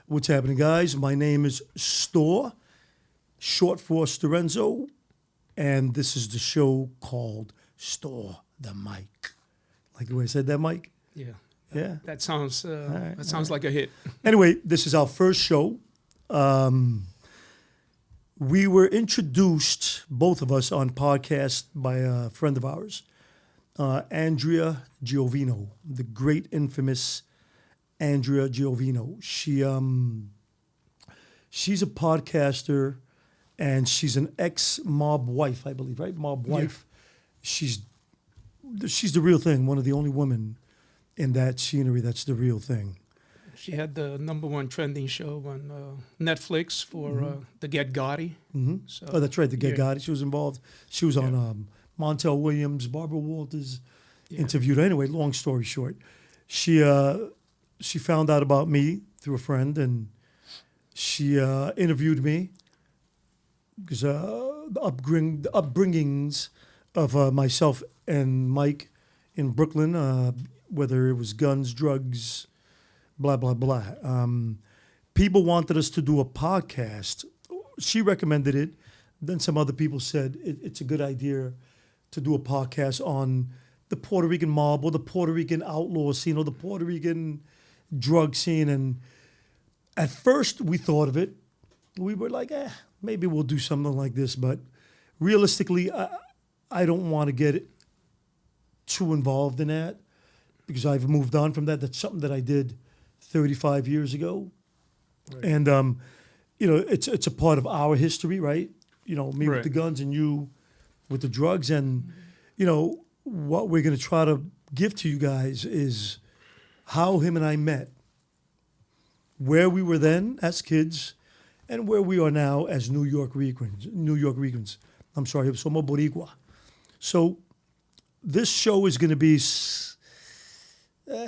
What's happening, guys? My name is Stor, short for Storenzo, and this is the show called Storthemic. Like the way I said that, Mike? Yeah. Yeah. That sounds right, that sounds like a hit. Anyway, this is our first show. We were introduced, both of us, on podcast by a friend of ours, Andrea Giovino, the great, infamous Andrea Giovino. She's a podcaster, and she's an ex-mob wife, I believe, right? Mob wife. Yeah. She's the real thing, one of the only women in that scenery that's the real thing. She had the #1 trending show on Netflix for the Get Gotti. Mm-hmm. So, Oh, that's right, the Get Gotti. She was involved. She was on Montel Williams, Barbara Walters interviewed her. Anyway, long story short, she found out about me through a friend, and she interviewed me because the upbringings of myself and Mike in Brooklyn, whether it was guns, drugs, blah, blah, blah. People wanted us to do a podcast. She recommended it. Then some other people said it's a good idea to do a podcast on the Puerto Rican mob or the Puerto Rican outlaw scene or the Puerto Rican drug scene. And at first we thought of it. We were like, maybe we'll do something like this. But realistically, I don't want to get too involved in that because I've moved on from that. That's something that I did 35 years ago. Right. And, it's a part of our history, right? Me with the guns and you with the drugs. And, what we're going to try to give to you guys is how him and I met, where we were then as kids, and where we are now as New York Ricans. I'm sorry, somos Boricua. So this show is going to be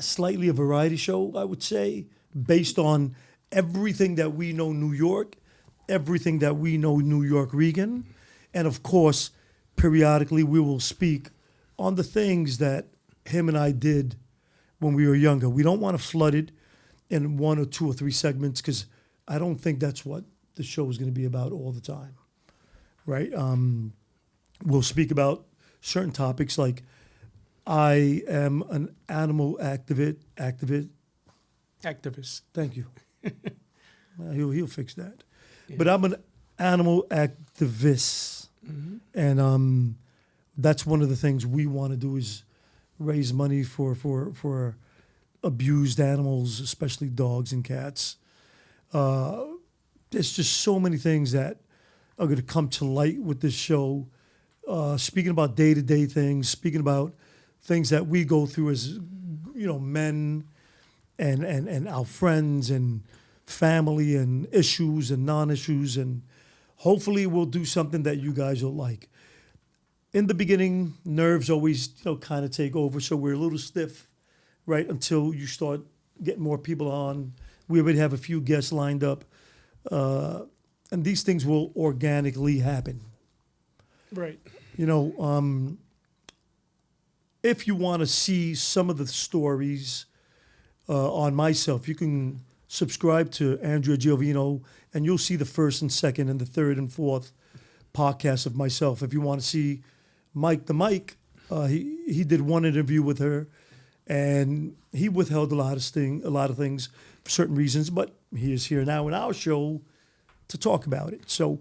slightly a variety show, I would say, based on everything that we know New York, everything that we know New York Rican, and of course, periodically we will speak on the things that him and I did when we were younger. We don't want to flood it in 1 or 2 or 3 segments because I don't think that's what the show is going to be about all the time, right? We'll speak about certain topics like I am an animal activist. Thank you. He'll fix that. Yeah. But I'm an animal activist, and that's one of the things we want to do is raise money for abused animals, especially dogs and cats. There's just so many things that are going to come to light with this show. Speaking about day-to-day things, speaking about things that we go through as, men and our friends and family and issues and non-issues. And hopefully we'll do something that you guys will like. In the beginning, nerves always, kind of take over. So we're a little stiff, right, until you start getting more people on. We already have a few guests lined up. And these things will organically happen. Right. If you want to see some of the stories on myself, you can subscribe to Andrea Giovino, and you'll see the first and second and the third and fourth podcast of myself. If you want to see Mike the Mike, he did one interview with her, and he withheld a lot of things for certain reasons, but he is here now in our show to talk about it. So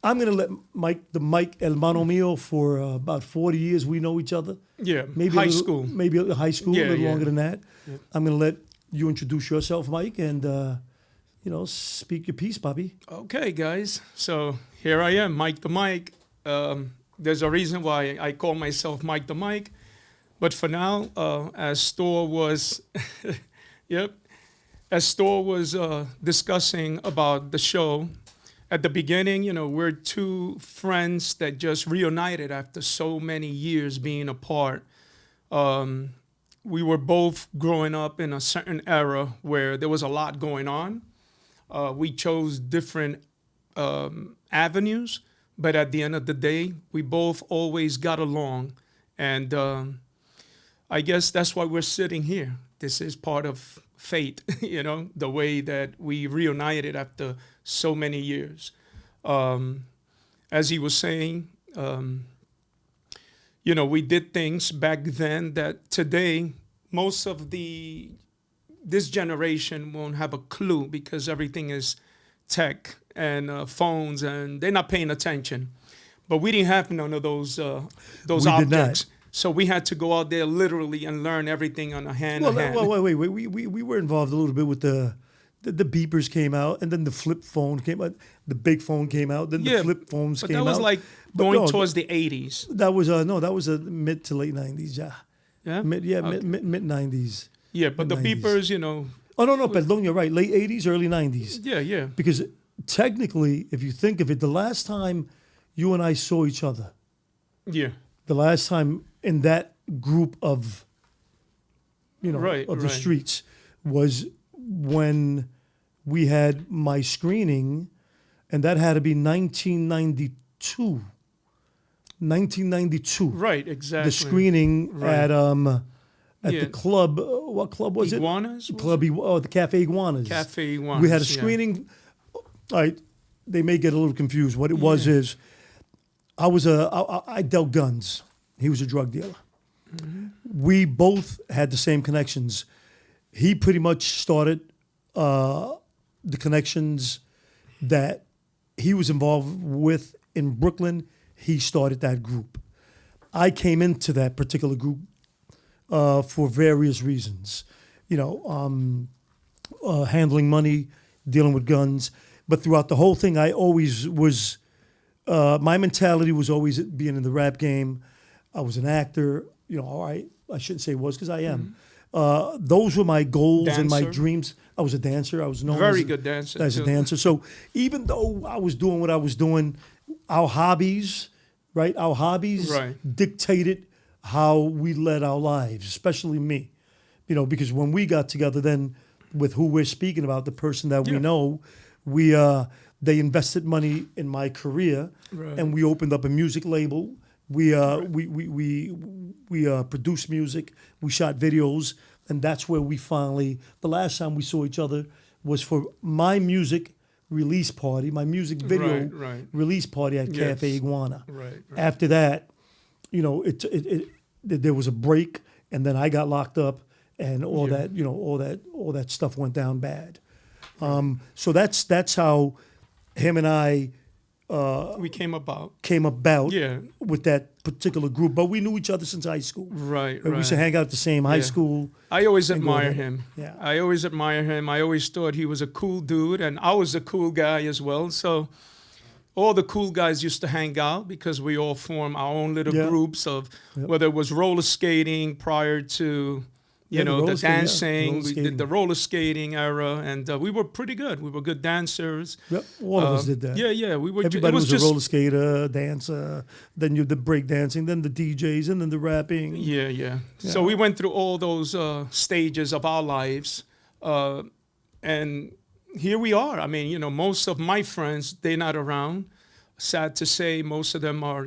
I'm going to let Mike the Mike, hermano mío, for about 40 years. We know each other. Yeah, maybe high school. Maybe high school, a little longer than that. Yeah. I'm going to let you introduce yourself, Mike, and, speak your piece, Bobby. Okay, guys. So here I am, Mike the Mike. There's a reason why I call myself Mike the Mike. But for now, as Stor was, discussing about the show, at the beginning, we're two friends that just reunited after so many years being apart. We were both growing up in a certain era where there was a lot going on. We chose different avenues, but at the end of the day, we both always got along. And I guess that's why we're sitting here. This is part of fate, the way that we reunited after so many years. As he was saying, we did things back then that today most of this generation won't have a clue because everything is tech and phones, and they're not paying attention. But we didn't have none of those We did objects. not. So we had to go out there literally and learn everything on a hand. Wait. We were involved a little bit with the beepers came out, and then the flip phone came out. The big phone came out. Then the flip phones came out. But that was like towards the 80s. That was that was a mid to late 90s. Yeah. Yeah. Mid 90s. Yeah, but the mid-90s. beepers, Oh no, perdón, you're right. Late 80s, early 90s. Yeah. Because technically, if you think of it, the last time you and I saw each other, Yeah. the last time in that group of, Right. the streets was when we had my screening, and that had to be 1992. 1992. Right, exactly. The screening Right. at Yeah. the club. What club was Iguanas? it? The Cafe Iguanas. Cafe Iguanas. We had a yeah. screening. All right, they may get a little confused. What it was is, I dealt guns. He was a drug dealer. Mm-hmm. We both had the same connections. He pretty much started the connections that he was involved with in Brooklyn. He started that group. I came into that particular group for various reasons. Handling money, dealing with guns. But throughout the whole thing, I always was, my mentality was always being in the rap game. I was an actor, I shouldn't say was because I am. Those were my goals and my Dancer. dreams. I was a dancer. I was known Very as, good dancer, as a too. dancer. So even though I was doing what I was doing, our hobbies, right? Our hobbies Right. dictated how we led our lives, especially me. Because when we got together, then with who we're speaking about, the person that we Yeah. know, they invested money in my career, Right. and we opened up a music label. We produced music, we shot videos, and that's where we finally. The last time we saw each other was for my music release party, my music video Right. release party at Yes. Cafe Iguana. Right. After that, there was a break, and then I got locked up, and all that stuff went down bad. So that's how him and I We came about. came about Yeah. with that particular group. But we knew each other since high school. Right. We used to hang out at the same high Yeah. school. I always and go admire ahead. him. Yeah. I always admire him. I always thought he was a cool dude, and I was a cool guy as well. So all the cool guys used to hang out because we all formed our own little Yeah. groups of Yep. whether it was roller skating prior to Yeah, the the roller skating, yeah. dancing. Roller We skating. did the roller skating era, and we were pretty good. We were good dancers. Yep, all of us did that. Yeah, we were. Everybody it was, just a roller skater, dancer, then you the break dancing, then the DJs, and then the rapping. Yeah. So we went through all those stages of our lives, and here we are. I mean, most of my friends, they're not around. Sad to say, most of them are,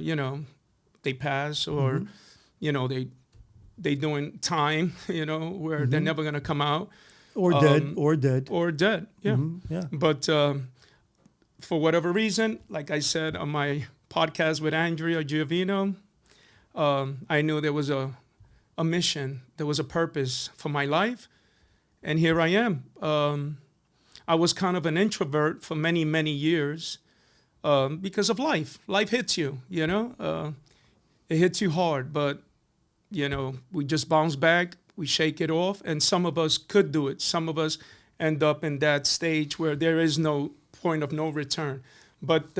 they pass or, they doing time, where they're never gonna come out Or dead, or dead. or dead. Yeah. Yeah. But for whatever reason, like I said on my podcast with Andrea Giovino, I knew there was a mission, there was a purpose for my life, and here I am. I was kind of an introvert for many, many years because of life. Life hits you, it hits you hard, but we just bounce back, we shake it off, and some of us could do it. Some of us end up in that stage where there is no point of no return. But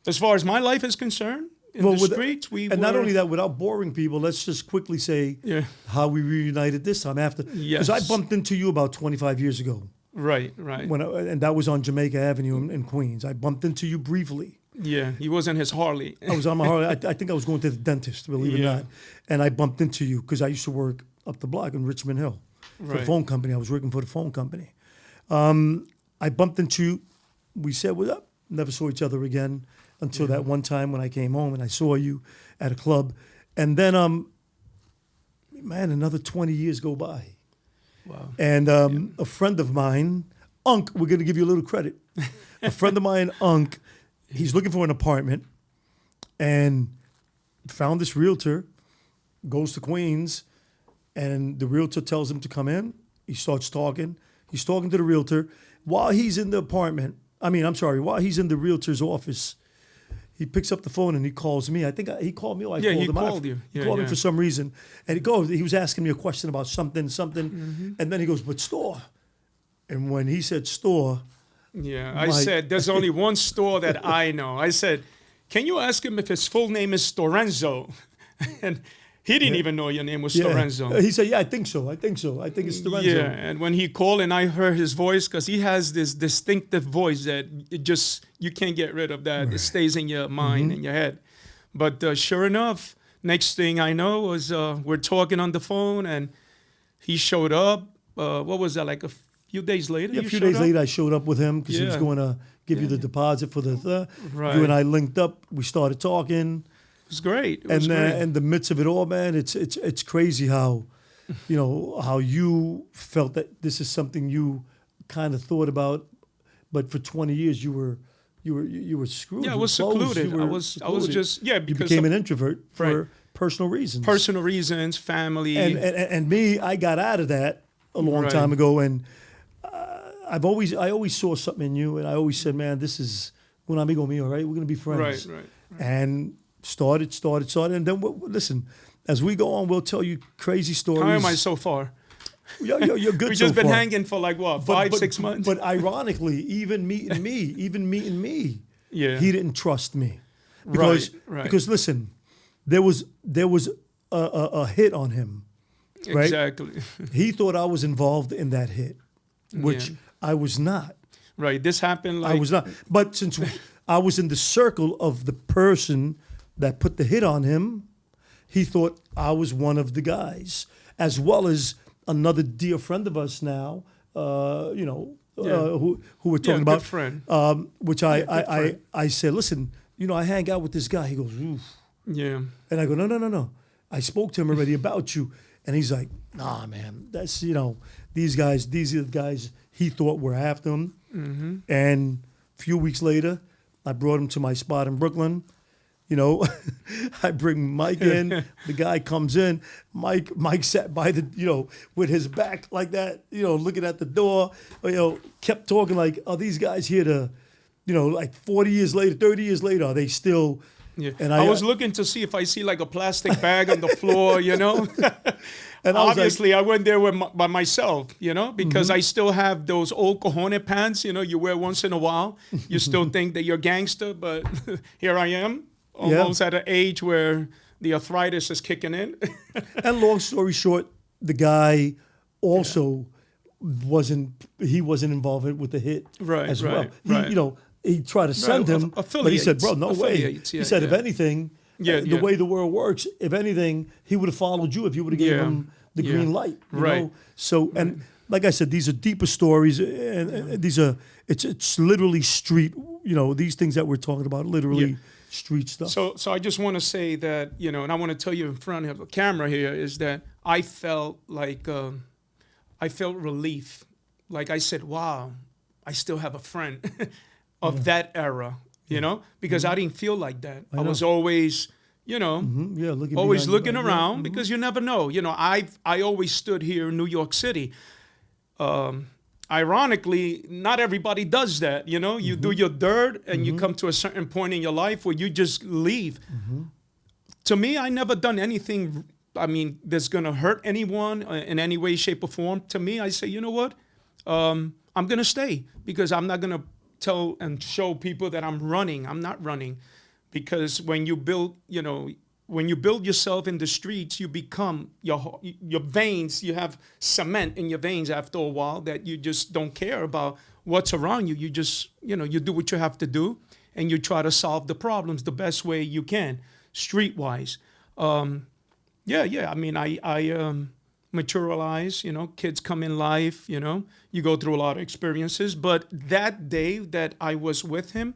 as far as my life is concerned, in the streets, and not only that, without boring people, let's just quickly say Yeah. how we reunited this time after. Because I Yes. bumped into you about 25 years ago, Right. and that was on Jamaica Avenue in Queens. I bumped into you briefly. Yeah, he was in his Harley. I was on my Harley. I think I was going to the dentist, believe it or Yeah. not. And I bumped into you because I used to work up the block in Richmond Hill for the Right. phone company. I was working for the phone company. I bumped into you. We said, "What up?" Never saw each other again until that one time when I came home and I saw you at a club. And then, man, another 20 years go by. Wow. And a friend of mine, Unc, we're going to give you a little credit. A friend of mine, Unc, he's looking for an apartment and found this realtor, goes to Queens, and the realtor tells him to come in. He starts talking. He's talking to the realtor. While he's in the apartment, while he's in the realtor's office, he picks up the phone and he calls me. I think he called me or I called him. He called you. He called me for some reason. And he was asking me a question about something. And then he goes, but store. And when he said store. Yeah, I said, there's only one store that I know. I said, can you ask him if his full name is Storenzo? And he didn't even know your name was Storenzo. He said, yeah, I think so. I think it's Storenzo. Yeah, and when he called and I heard his voice, because he has this distinctive voice that you can't get rid of that. Right. It stays in your mind and your head. But sure enough, next thing I know was we're talking on the phone and he showed up. What was that, like a few days later? Yeah, a few days later I showed up with him because he was going to give you the deposit for the right. You and I linked up. We started talking. It was great. In the midst of it all, man, it's crazy how, how you felt that this is something you kind of thought about, but for 20 years you were screwed. Yeah, I was secluded. I was just because you became an introvert for personal reasons. Personal reasons, family, and me, I got out of that a long time ago, and I always saw something in you, and I always said, man, this is un amigo mío, right? We're gonna be friends, right. And started, and then listen. As we go on, we'll tell you crazy stories. How am I so far? You're good. We've just been hanging for like what, 5-6 months. But ironically, even meeting me, he didn't trust me because listen, there was a hit on him, right? Exactly. He thought I was involved in that hit, which I was not. Right. This happened like I was not. But since I was in the circle of the person that put the hit on him, he thought I was one of the guys, as well as another dear friend of us now, who we're talking about. Good friend. Which I said, listen, I hang out with this guy. He goes, oof. Yeah. And I go, no. I spoke to him already about you. And he's like, nah, man, that's, these are the guys he thought were after him. Mm-hmm. And a few weeks later, I brought him to my spot in Brooklyn. I bring Mike in. The guy comes in. Mike sat by with his back like that, looking at the door. Kept talking like, are these guys here to, like 40 years later, 30 years later, are they still? Yeah. And I was looking to see if I see like a plastic bag on the floor, And obviously, I went there by myself, because I still have those old cojones pants, you wear once in a while. You still think that you're gangster, but here I am. Almost at an age where the arthritis is kicking in. And long story short, the guy also wasn't involved with the hit as well. He tried to send him, but he said, bro, no way. He said, if anything, the way the world works, if anything, he would have followed you if you would have given him the green light. You know? So, and like I said, these are deeper stories, and these are, it's literally street, these things that we're talking about, literally street stuff. So I just want to say that, and I want to tell you in front of the camera here, is that I felt like, I felt relief. Like I said, wow, I still have a friend of that era, because I didn't feel like that. I was always, always looking around because you never know. I always stood here in New York City. Ironically, not everybody does that. You do your dirt and you come to a certain point in your life where you just leave. To me, I never done anything, that's going to hurt anyone in any way, shape, or form. To me, I say, you know what? I'm going to stay because I'm not going to tell and show people that I'm running. I'm not running, because when you build, when you build yourself in the streets, you become your veins. You have cement in your veins after a while that you just don't care about what's around you. You just, you do what you have to do, and you try to solve the problems the best way you can, streetwise. I materialize, kids come in life, you go through a lot of experiences. But that day that I was with him,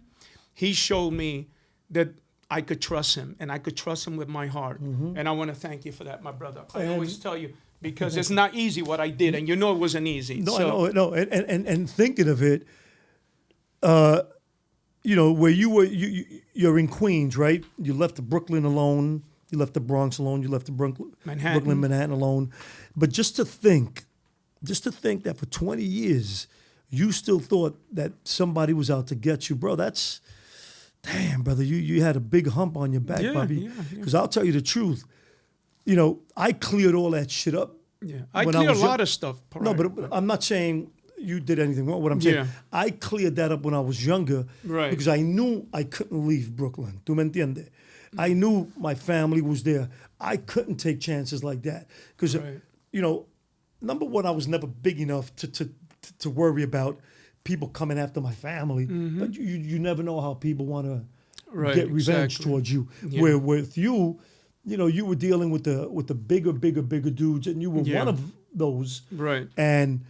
he showed me that I could trust him, and I could trust him with my heart. And I want to thank you for that, my brother. I always tell you, because it's not easy what I did, and you know it wasn't easy. No, So, I know, no, and thinking of it, where you're in Queens, right? You left the Brooklyn alone, you left the Bronx alone, you left the Brooklyn, Manhattan alone, but just to think that for 20 years you still thought that somebody was out to get you, bro. That's damn, brother. You had a big hump on your back, Bobby. Because I'll tell you the truth. I cleared all that shit up. Yeah, I cleared a lot of stuff. No, but I'm not saying you did anything wrong. What I'm saying, I cleared that up when I was younger, right? Because I knew I couldn't leave Brooklyn. ¿Tú me entiendes? I knew my family was there. I couldn't take chances like that because, number one, I was never big enough to worry about people coming after my family. But you never know how people want to get revenge towards you. Yeah. Where with you, you were dealing with the bigger dudes, and you were one of those. Right. And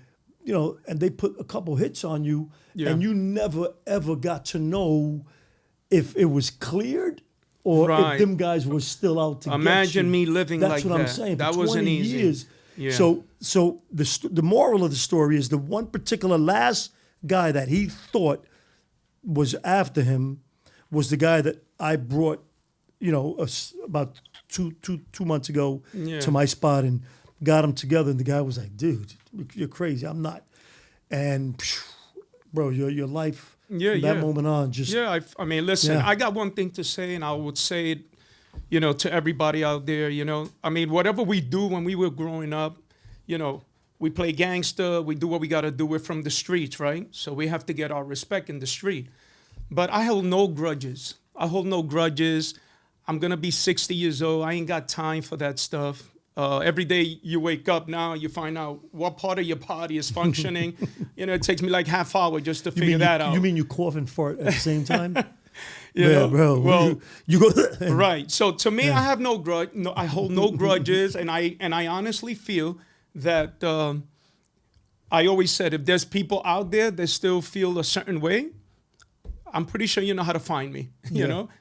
and they put a couple hits on you, and you never ever got to know if it was cleared or if them guys were still out to get you. Imagine me living like that. That's what I'm saying. That For wasn't 20 easy. Years. Yeah. So the moral of the story is the one particular last guy that he thought was after him was the guy that I brought, about two months ago to my spot and got him together. And the guy was like, "Dude, you're crazy. I'm not." And bro, your life from that moment on just I mean, listen, I got one thing to say, and I would say it, to everybody out there. I mean, whatever we do when we were growing up, we play gangster, we do what we got to do. We're from the streets, right? So we have to get our respect in the street. But I hold no grudges. I'm going to be 60 years old. I ain't got time for that stuff. Every day you wake up now, you find out what part of your body is functioning. It takes me like half hour just to figure that out. You mean you cough and fart at the same time? Bro. Well, you go right. So to me, I have no grudge. No, I hold no grudges, and I honestly feel that I always said if there's people out there that still feel a certain way, I'm pretty sure you know how to find me.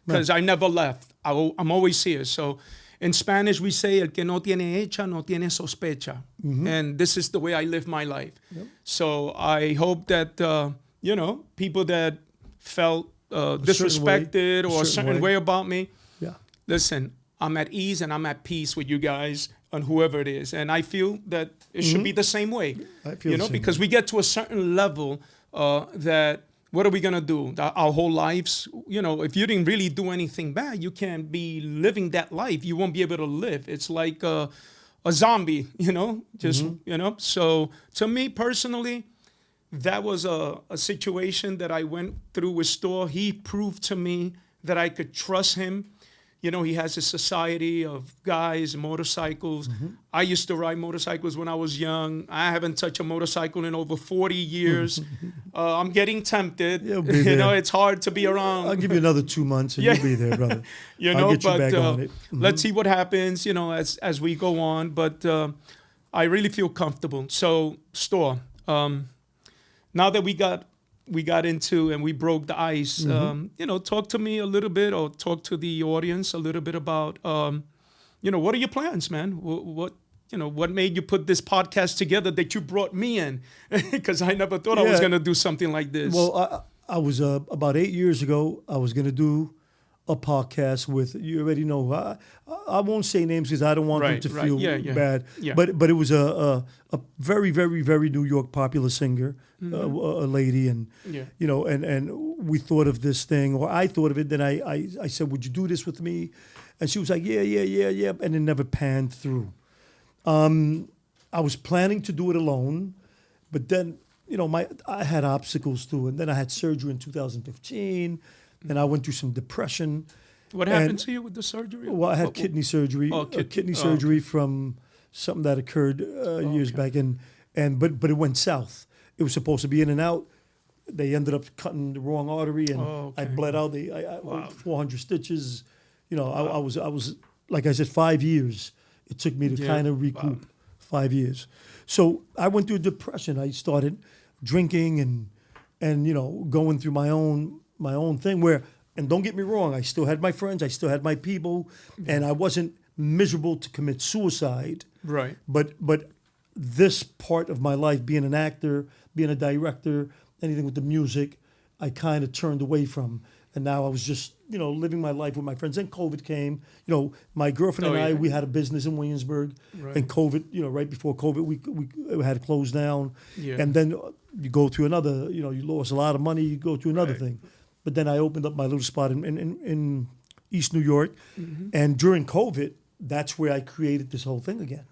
Because I never left. I'm always here. So. In Spanish, we say, el que no tiene hecha, no tiene sospecha. And this is the way I live my life. Yep. So I hope that, people that felt disrespected or a certain way about me, listen, I'm at ease and I'm at peace with you guys and whoever it is. And I feel that it should be the same way. I feel because we get to a certain level that, what are we going to do? Our whole lives, if you didn't really do anything bad, you can't be living that life. You won't be able to live. It's like a zombie, So to me personally, that was a situation that I went through with Storr. He proved to me that I could trust him. He has a society of guys, motorcycles. I used to ride motorcycles when I was young. I haven't touched a motorcycle in over 40 years. I'm getting tempted. You'll be there. It's hard to be around. I'll give you another 2 months and you'll be there, brother. I'll get you back on it. Let's see what happens, as we go on. But I really feel comfortable. So, Storr, now that we got into and we broke the ice, talk to me a little bit or talk to the audience a little bit about, what are your plans, man? What made you put this podcast together that you brought me in? Because I never thought I was going to do something like this. Well, I was about 8 years ago, I was going to do a podcast with, you already know, I won't say names because I don't want them to feel bad. Yeah. But it was a very, very, very New York popular singer, a lady, and and we thought of this thing, or I thought of it. Then I said, "Would you do this with me?" And she was like, "Yeah," and it never panned through. I was planning to do it alone, but then I had obstacles too, and then I had surgery in 2015. And I went through some depression. What happened to you with the surgery? Well, I had kidney surgery. Kidney surgery from something that occurred years back, but it went south. It was supposed to be in and out. They ended up cutting the wrong artery, and I bled out. I 400 stitches. I was like I said, 5 years. It took me to kind of recoup. 5 years. So I went through depression. I started drinking and going through my own thing where, and don't get me wrong, I still had my friends, I still had my people, and I wasn't miserable to commit suicide. Right. But this part of my life, being an actor, being a director, anything with the music, I kind of turned away from. And now I was just, living my life with my friends. Then COVID came. My girlfriend and I, we had a business in Williamsburg. Right. And COVID, right before COVID, we had to close down. Yeah. And then you go through another, you lost a lot of money, you go through another Right. thing. But then I opened up my little spot in East New York. And during COVID, that's where I created this whole thing again.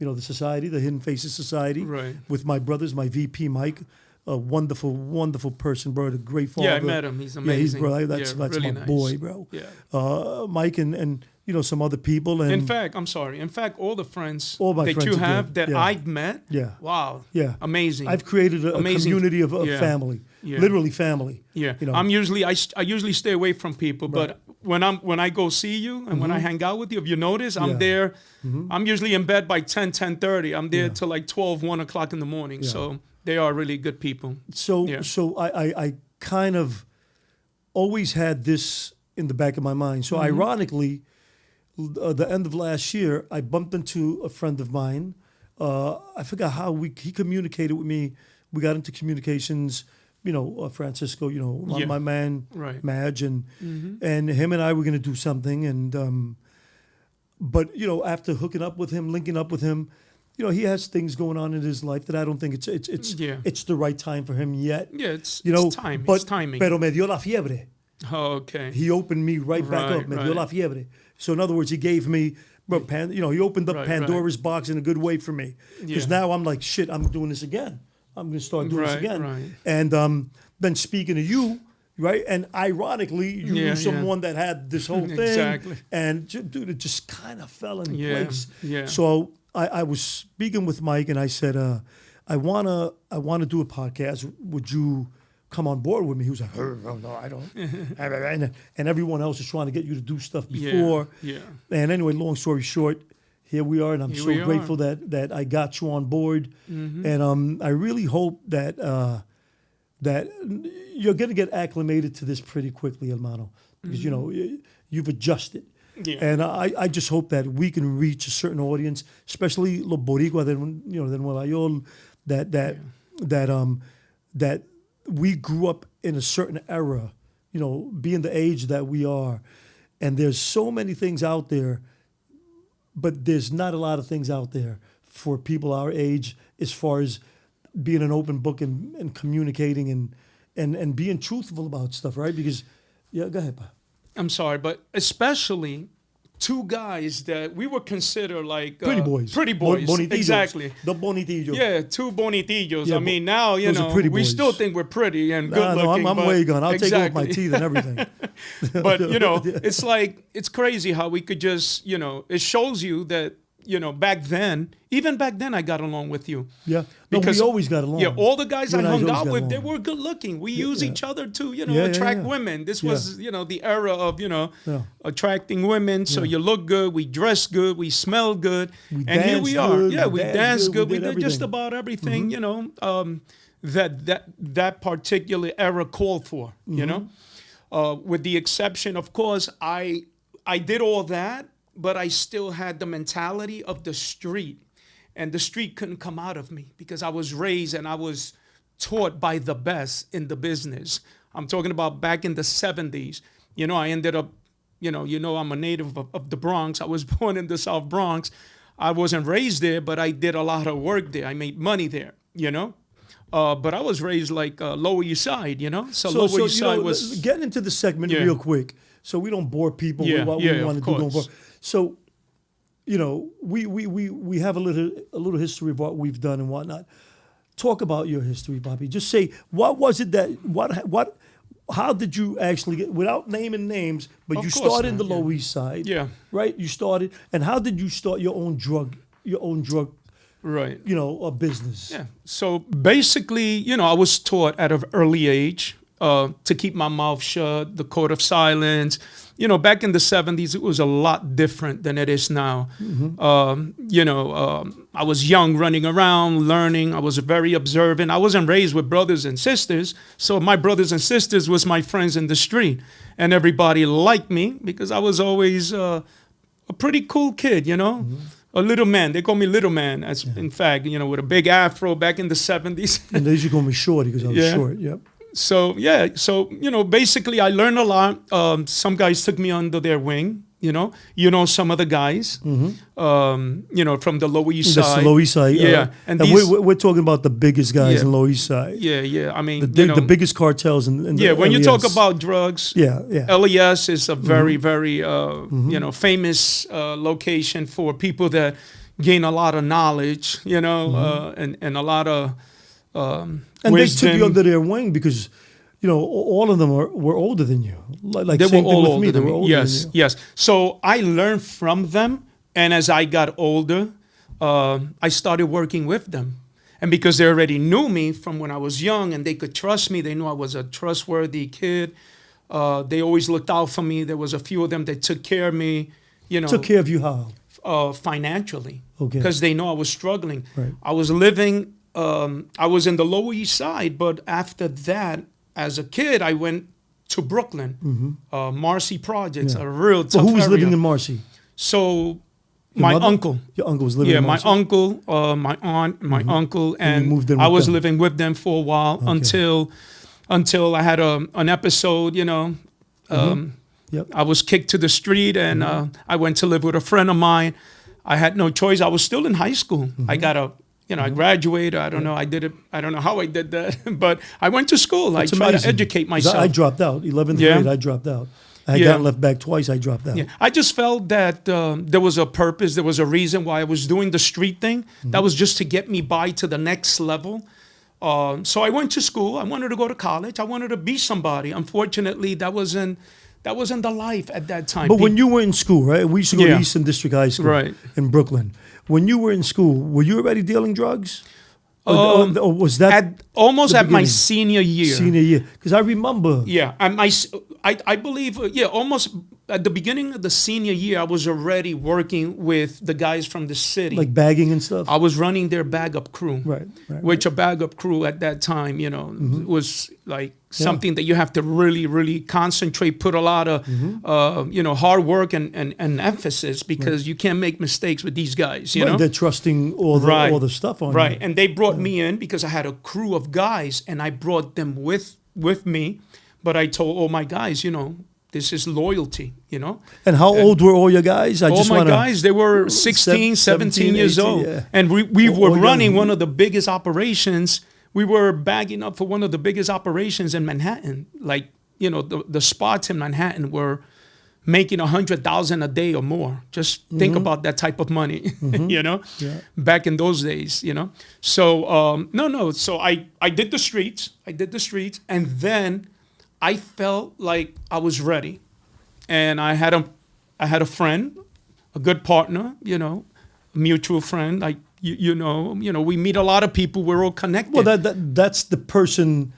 The society, the Hidden Faces Society, Right. with my brothers, my VP, Mike, a wonderful, wonderful person, bro, a great father. Yeah, I met him. He's Yeah, amazing. that's really my nice. boy, bro. Yeah. Mike and some other people. And In fact, all the friends All my that friends you are have good. that Yeah. I've met, Yeah. wow, Yeah. amazing. I've created a Amazing. community of Yeah. family, Yeah. literally family. Yeah, You know. I'm usually I usually stay away from people, Right. but when I go see you and when I hang out with you, if you notice, I'm Yeah. there. I'm usually in bed by 10:30. I'm there Yeah. till like 12, 1 o'clock in the morning. Yeah. So they are really good people. So Yeah. I kind of always had this in the back of my mind. So ironically, the end of last year, I bumped into a friend of mine. I forgot how he communicated with me. We got into communications. Francisco. Yeah. My man, Right. Madge, and him and I were going to do something. And but after hooking up with him, linking up with him, he has things going on in his life that I don't think it's the right time for him yet. Yeah, it's time. But, It's timing. Pero me dio la fiebre. Okay. He opened me right back Right, up. Me dio right. la fiebre. So in other words, he gave me, he opened up Right, Pandora's box in a good way for me. Because Yeah. now I'm like, shit, I'm doing this again. I'm going to start doing this Right, again. right. And then speaking of you, right? And ironically, you Yeah, knew someone that had this whole thing. Exactly. And dude, it just kind of fell in Yeah, place. yeah. So I was speaking with Mike, and I said, I wanna do a podcast. Would you come on board with me? He was like, oh, no, I don't. and everyone else is trying to get you to do stuff before. Yeah. And anyway, long story short, here we are, and I'm Here so we are. grateful that I got you on board. And I really hope that that you're going to get acclimated to this pretty quickly, hermano, because you've adjusted. Yeah. And I just hope that we can reach a certain audience, especially los boricua de Nueva York, that we grew up in a certain era, being the age that we are, and there's so many things out there, but there's not a lot of things out there for people our age as far as being an open book and communicating and being truthful about stuff, right? Because, yeah, go ahead, Pa. I'm sorry, but especially two guys that we would consider like Pretty boys. Pretty boys. Bonitillos. Exactly. The bonitillos. Yeah, two bonitillos. Yeah, I mean, now, those are pretty we boys. still think we're pretty and good No, looking. I'm but way gone. I'll take off my exactly. teeth and everything. But, it's like, it's crazy how we could just, it shows you that, even back then I got along with you. Yeah. No, Because- we always got along. Yeah, all the guys You I and I hung always out got with, they along. were good looking. We use yeah. each other to, Yeah, attract yeah. women. This Yeah. was, the era of, Yeah. attracting women. So you look good, we dress good, we smell good. We And here we danced are. good, Yeah, we we danced danced good, good. we We did did just everything. about everything, that particular era called for, with the exception, of course, I did all that, but I still had the mentality of the street. And the street couldn't come out of me because I was raised and I was taught by the best in the business. I'm talking about back in the 70s. I ended up, I'm a native of the Bronx. I was born in the South Bronx. I wasn't raised there, but I did a lot of work there. I made money there, But I was raised like Lower East Side, So Lower East Side was... Getting into the segment Yeah. real quick, so we don't bore people Yeah, with what yeah, we want of to do going course. forward. So, we have a little history of what we've done and whatnot. Talk about your history, Bobby. Just say, what was it that how did you actually get, without naming names, but Of you course started in the not, yeah. Lower East Side, Yeah. right? You started, and how did you start your own drug Right. business? Yeah. So basically, I was taught at an early age to keep my mouth shut, the code of silence. Back in the 70s, it was a lot different than it is now. I was young, running around, learning. I was very observant. I wasn't raised with brothers and sisters. So my brothers and sisters was my friends in the street. And everybody liked me because I was always a pretty cool kid, you know, a little man. They call me little man. As in fact, you know, with a big afro back in the 70s. And they used to call me Shorty because I was short. Yep. So you know, basically I learned a lot. Some guys took me under their wing. You know some of the guys, you know, from the Lower East Side. That's the Lower East Side. Yeah, and we're talking about the biggest guys in Lower East Side. Yeah. I mean, the biggest cartels in the when you LES. talk about drugs, LES is a very, very, you know, famous location for people that gain a lot of knowledge, you know, and a lot of and wisdom. they took you under their wing because, you know, all of them were older than you. Like they same were thing all with older me. They than were me. older Yes, than you. yes. So I learned from them, and as I got older, I started working with them. And because they already knew me from when I was young, and they could trust me, they knew I was a trustworthy kid. They always looked out for me. There was a few of them that took care of me. You know, Took care of you how? Financially, Okay. because they know I was struggling. Right. I was living. I was in the Lower East Side, but after that, as a kid, I went to Brooklyn, Marcy Projects, a real tough Well, who was area. living in Marcy? So my mother? uncle. Your uncle was living in My Marcy? uncle, my aunt, my uncle, and moved in I with was them. living with them for a while until I had an episode. You know, Yep. I was kicked to the street, and I went to live with a friend of mine. I had no choice. I was still in high school. I got I graduated. I don't know. I did it. I don't know how I did that, but I went to school. I tried to educate 'Cause myself. I dropped out. 11th grade, I dropped out. I had gotten left back twice. I dropped out. Yeah, I just felt that there was a purpose, there was a reason why I was doing the street thing. That was just to get me by to the next level. So I went to school. I wanted to go to college. I wanted to be somebody. Unfortunately, that wasn't the life at that time. But when you were in school, right? We used to go to Eastern District High School Right. in Brooklyn. When you were in school, were you already dealing drugs? Or was that almost the at my beginning? senior year. Senior year? Because I remember. Yeah, and I believe, almost at the beginning of the senior year, I was already working with the guys from the city. Like bagging and stuff? I was running their bag up crew. Right. Which a bag up crew at that time, you know, was like something that you have to really, really concentrate, put a lot of, hard work and emphasis because you can't make mistakes with these guys, you know? They're trusting all the stuff on you. Right. And they brought me in because I had a crew of guys and I brought them with me. But I told all my guys, you know, this is loyalty, you know? And how old were all your guys? All my guys, they were 16, 17 years 18, old. yeah. And we were all running young. one of the biggest operations. We were bagging up for one of the biggest operations in Manhattan. Like, you know, the spots in Manhattan were making 100,000 a day or more. Just think about that type of money, you know, back in those days, you know. So, So I did the streets. And then I felt like I was ready. And I had a friend, a good partner, you know, a mutual friend. Like, you know, we meet a lot of people. We're all connected. Well, that's the person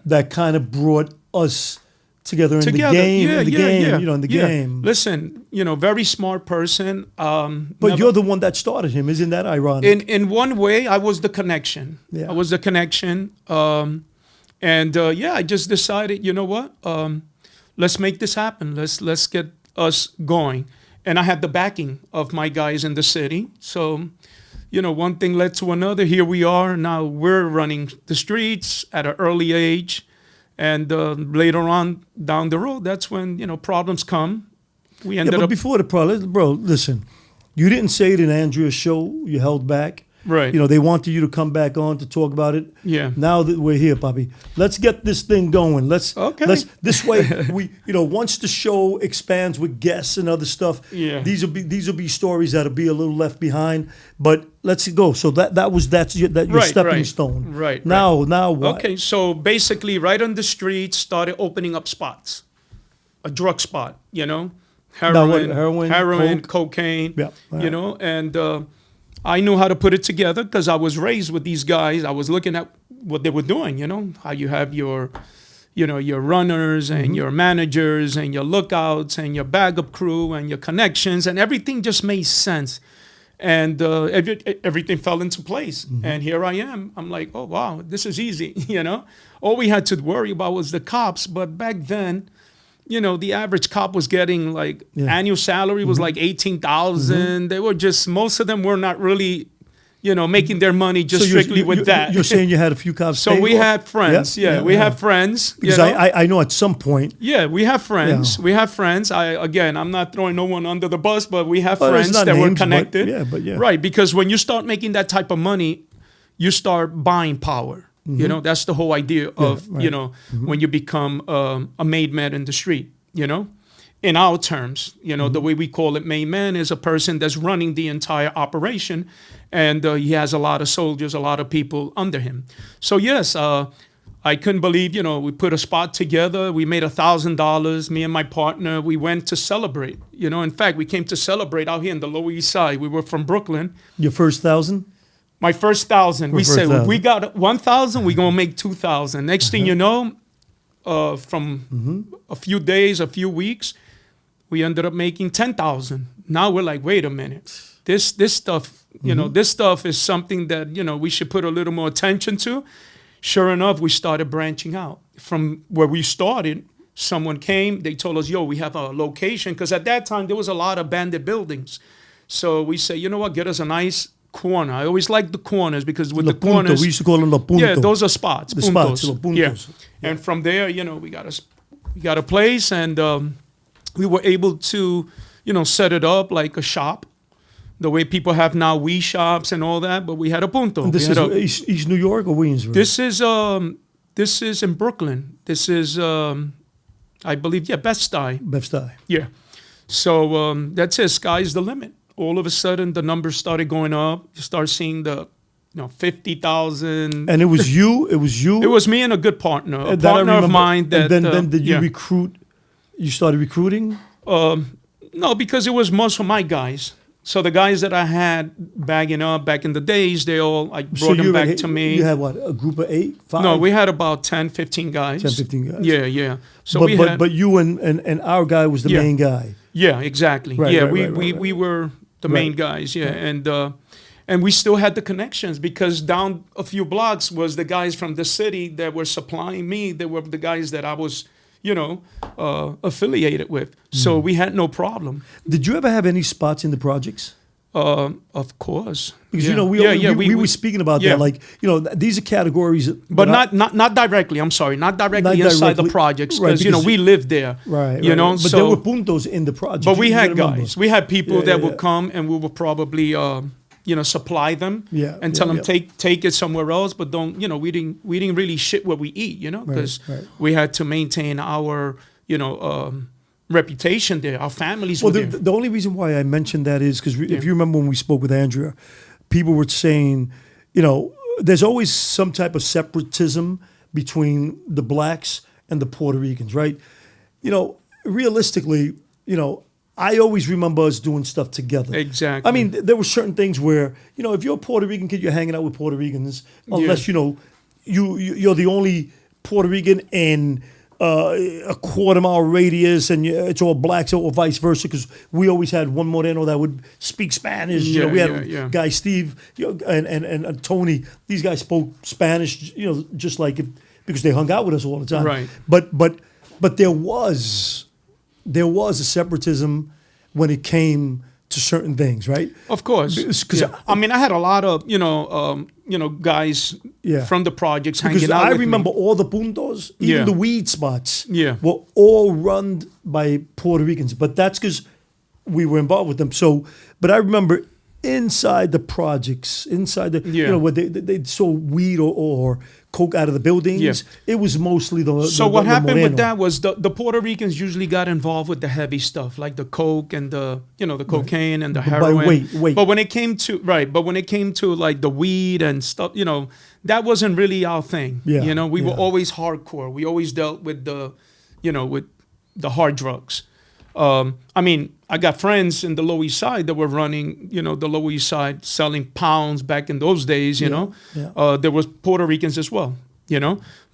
that kind of brought us together in the game. In the game. Listen, very smart person. But you're the one that started him. Isn't that ironic? In one way, I was the connection. Yeah. I was the connection. I just decided, you know what? Let's make this happen. Let's get us going. And I had the backing of my guys in the city. So, one thing led to another. Here we are. Now we're running the streets at an early age. And later on down the road, that's when, problems come. We ended up... before the problem, bro, listen. You didn't say it in Andrea's show. You held back. Right. They wanted you to come back on to talk about it. Yeah. Now that we're here, Papi, let's get this thing going. Let's this way we once the show expands with guests and other stuff, these will be stories that'll be a little left behind. But let's go. So that's your stepping stone. Right. Now what? Okay, so basically right on the street started opening up spots. A drug spot, heroin, cocaine, and I knew how to put it together because I was raised with these guys. I was looking at what they were doing, how you have your runners and your managers and your lookouts and your backup crew and your connections, and everything just made sense. And everything fell into place. And here I am. I'm like, oh, wow, this is easy, All we had to worry about was the cops. But back then, the average cop was getting like annual salary was like 18,000. They were just, most of them were not really, making their money just strictly with that. You're saying you had a few cops. So we had friends. We have friends. Because I know at some point. Yeah, we have friends. We have friends. I'm not throwing no one under the bus, but we have friends that were connected. Right, because when you start making that type of money, you start buying power. That's the whole idea of, when you become a made man in the street, In our terms, the way we call it, made man is a person that's running the entire operation, and he has a lot of soldiers, a lot of people under him. So yes, I couldn't believe, we put a spot together. We made $1,000. Me and my partner, we went to celebrate. In fact, we came to celebrate out here in the Lower East Side. We were from Brooklyn. Your first 1,000? My first 1,000. We said, if we got 1,000, we're going to make 2,000. Next thing you know, from a few days, a few weeks, we ended up making 10,000. Now we're like, wait a minute. This stuff, this stuff is something that, we should put a little more attention to. Sure enough, we started branching out. From where we started, someone came, they told us, we have a location. Because at that time, there was a lot of abandoned buildings. So we say, you know what, get us a nice corner. I always like the corners because with the corners, we used to call them the punto. Yeah, those are spots. The puntos. spots, the puntos. Yeah. And from there, we got a place, and we were able to, set it up like a shop, the way people have now we shops and all that. But we had a punto. And this is East New York or Williamsburg? This is in Brooklyn. This is I believe Bed-Stuy. Bed-Stuy. Yeah. So that's it. Sky's the limit. All of a sudden, the numbers started going up. You start seeing the, 50,000. And it was you. It was me and a good partner, a partner of mine. That and then did you recruit? You started recruiting? No, because it was most of my guys. So the guys that I had bagging up back in the days, they all brought them back to me. You had what? A group of 8, 5? No, we had about 10, 15 guys. 10, 15 guys. Yeah. So but you and our guy was the main guy. Yeah, exactly. Right, we were the main guys, and we still had the connections because down a few blocks was the guys from the city that were supplying me. They were the guys that I was, affiliated with. So we had no problem. Did you ever have any spots in the projects? Of course, because we were speaking about that. Like these are categories, but not directly. I'm sorry, not directly inside the projects, because we lived there. Right. But there were puntos in the projects. But we had guys. We had people that would come, and we would probably supply them and tell them take it somewhere else. But don't we didn't really shit what we eat, because we had to maintain our reputation there. Our families were there. The only reason why I mentioned that is because if you remember when we spoke with Andrea, people were saying, there's always some type of separatism between the blacks and the Puerto Ricans, right? Realistically, I always remember us doing stuff together. Exactly. I mean, there were certain things where, if you're a Puerto Rican kid, you're hanging out with Puerto Ricans, unless, you're the only Puerto Rican in a quarter-mile radius, and it's all blacks or vice versa, because we always had one Moreno that would speak Spanish. We had guy Steve and Tony. These guys spoke Spanish, just like because they hung out with us all the time. Right. But there was a separatism when it came to certain things, right? Of course. Because I had a lot of guys from the projects hanging out with me. Because I remember all the puntos, even the weed spots, were all run by Puerto Ricans. But that's because we were involved with them. So, but I remember inside the projects, where they sold weed or coke out of the buildings, it was mostly the So what happened Moreno. with that was the Puerto Ricans usually got involved with the heavy stuff, like the coke and the cocaine and the heroin. By weight. But when it came to like the weed and stuff, that wasn't really our thing. We were always hardcore. We always dealt with with the hard drugs. I got friends in the Lower East Side that were running, the Lower East Side, selling pounds back in those days, There was Puerto Ricans as well,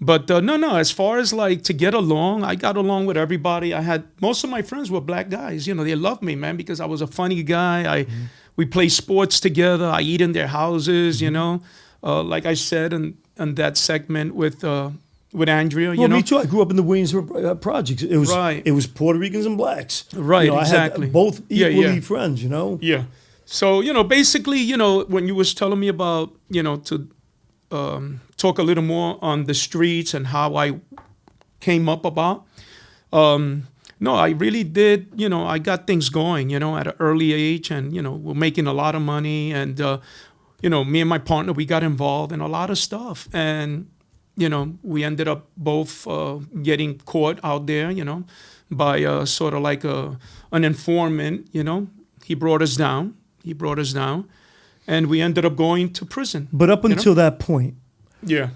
But no, as far as like to get along, I got along with everybody. I had, most of my friends were black guys, they loved me, man, because I was a funny guy. We play sports together. I eat in their houses, like I said in that segment with, with Andrea. Well, You know, me too. I grew up in the Williamsburg projects. It was Right. It was Puerto Ricans and blacks. Right, You know, exactly. I had both Yeah, equally yeah. friends. You know. Yeah. So, basically, when you was telling me about, to talk a little more on the streets and how I came up about, no, I really did, I got things going, at an early age, and, we're making a lot of money, and, me and my partner, we got involved in a lot of stuff, and, we ended up both getting caught out there, by sort of like an informant, He brought us down. And we ended up going to prison. But up until that point, Yeah.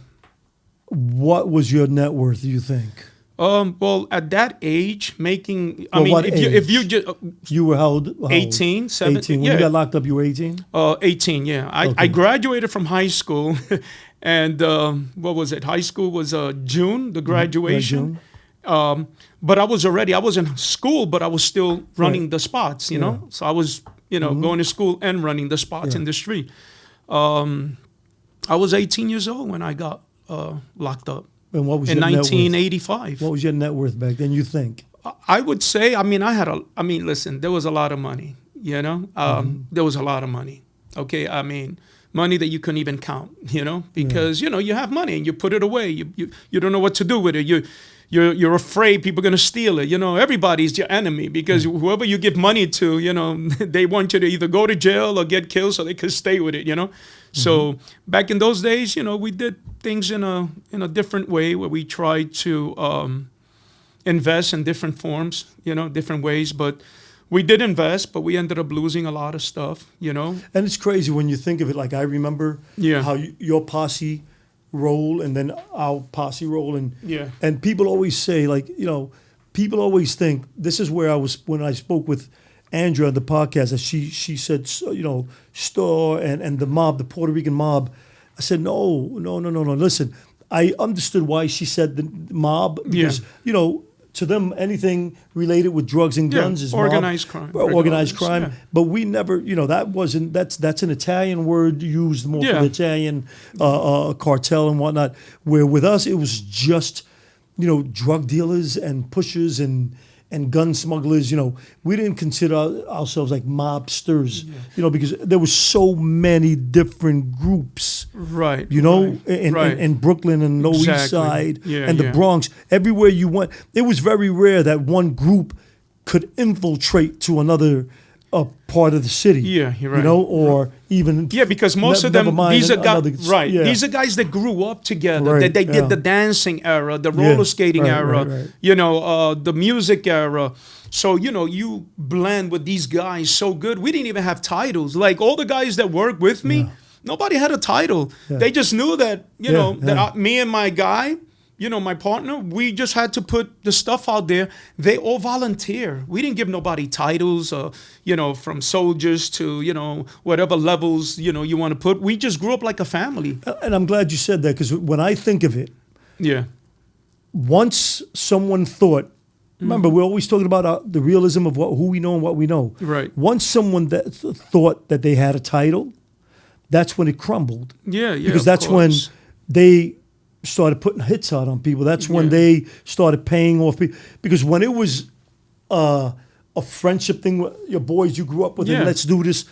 what was your net worth? Do you think? Well, at that age, making, I Well, mean, what if you age? just, You were how old? 18, 17, 18. When yeah. you got locked up, you were 18? 18, yeah. I Okay. graduated from high school, and what was it? High school was June, the graduation. But I was in school, but I was still running the spots, you know? So I was, going to school and running the spots in the street. I was 18 years old when I got locked up And what was in your net worth? 1985. What was your net worth back then, you think? I would say, listen, there was a lot of money, There was a lot of money, okay? Money that you couldn't even count, because, you have money and you put it away. You don't know what to do with it. You're afraid people are going to steal it. Everybody's your enemy because whoever you give money to, they want you to either go to jail or get killed so they could stay with it, So back in those days, we did things in a different way where we tried to invest in different forms, different ways. But we did invest, but we ended up losing a lot of stuff, And it's crazy when you think of it. Like, I remember how your posse roll and then our posse roll. And people always say, like, people always think, this is where I was when I spoke with Andrea on the podcast, that she said, Store and the mob, the Puerto Rican mob. I said, no. Listen, I understood why she said the mob because, to them, anything related with drugs and guns is organized mob, crime. organized crime. Yeah. But we never, that's an Italian word used more for the Italian cartel and whatnot. Where with us, it was just, drug dealers and pushers and gun smugglers. We didn't consider ourselves like mobsters, because there were so many different groups. Right. In Brooklyn and Lower East Side and the Bronx, everywhere you went, it was very rare that one group could infiltrate to another part of the city. Yeah, you're right. Or even because most of them, these are guys. Right. Yeah. These are guys that grew up together. Right, That they did the dancing era, the roller skating era. Right. The music era. So you blend with these guys so good. We didn't even have titles. Like all the guys that work with me, nobody had a title. Yeah. They just knew that me and my guy, my partner, we just had to put the stuff out there. They all volunteer. We didn't give nobody titles, from soldiers to, whatever levels, you want to put. We just grew up like a family. And I'm glad you said that, because when I think of it, once someone thought, remember, we're always talking about the realism of who we know and what we know. Right. Once someone that thought that they had a title, that's when it crumbled. Yeah. Because that's when they started putting hits out on people. That's when they started paying off people. Because when it was a friendship thing, your boys you grew up with, and let's do this,